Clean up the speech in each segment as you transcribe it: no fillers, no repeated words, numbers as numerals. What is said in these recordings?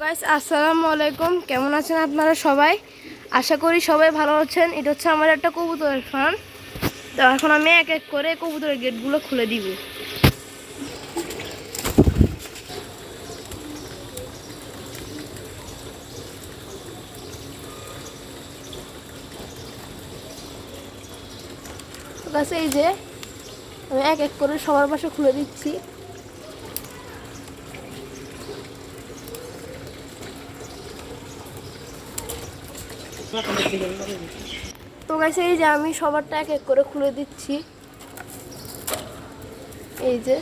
Guys আসসালামু আলাইকুম, কেমন আছেন আপনারা সবাই? আশা করি সবাই ভালো আছেন। এটা হচ্ছে আমার একটা কবুতরের ফার্ম। তো এখন আমি এক এক করে কবুতরের গেটগুলো খুলে দিব। তো গাইস এই যে আমি এক এক করে সবার পাশে খুলে দিচ্ছি। তো গাইস এই যে আমি সবারটা এক এক করে খুলে দিচ্ছি। এই যে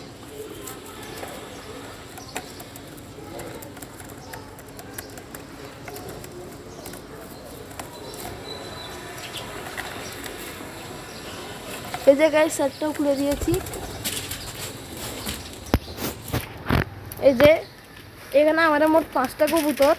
গাইস সেটটাও খুলে দিয়েছি। এই যে এখানে আমাদের মোট 5টা কবুতর।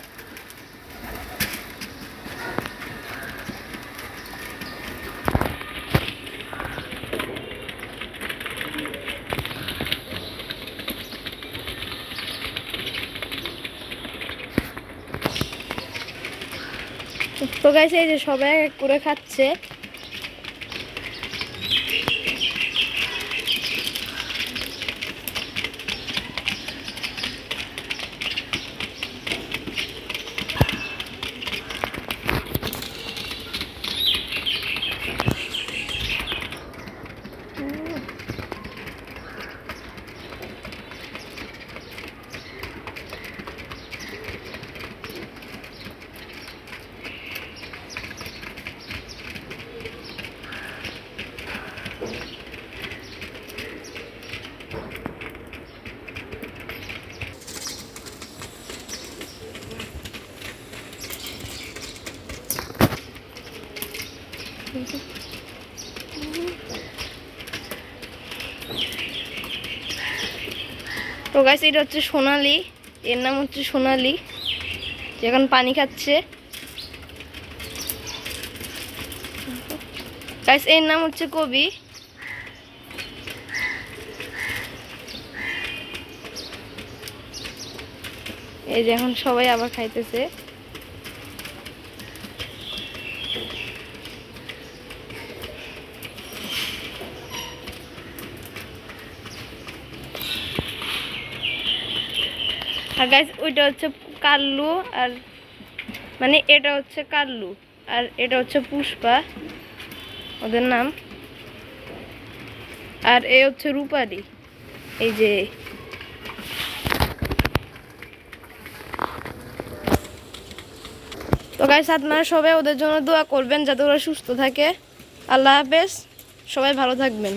তো গাইস এই যে সবাই এক এক করে খাচ্ছে। তো গাইস এটা হচ্ছে সোনালি, এর নাম হচ্ছে সোনালি, এখন পানি খাচ্ছে। গাইস এর নাম হচ্ছে কবি। এই যে এখন সবাই আবার খাইতেছে। আর গাইস ওইটা হচ্ছে কাল্লু, আর মানে এটা হচ্ছে কাল্লু, আর এটা হচ্ছে পুষ্পা ওদের নাম, আর এ হচ্ছে রূপালি। এই যে তো গাইস আপনারা সবাই ওদের জন্য দোয়া করবেন যাতে ওরা সুস্থ থাকে। আল্লাহ হাফেজ, সবাই ভালো থাকবেন।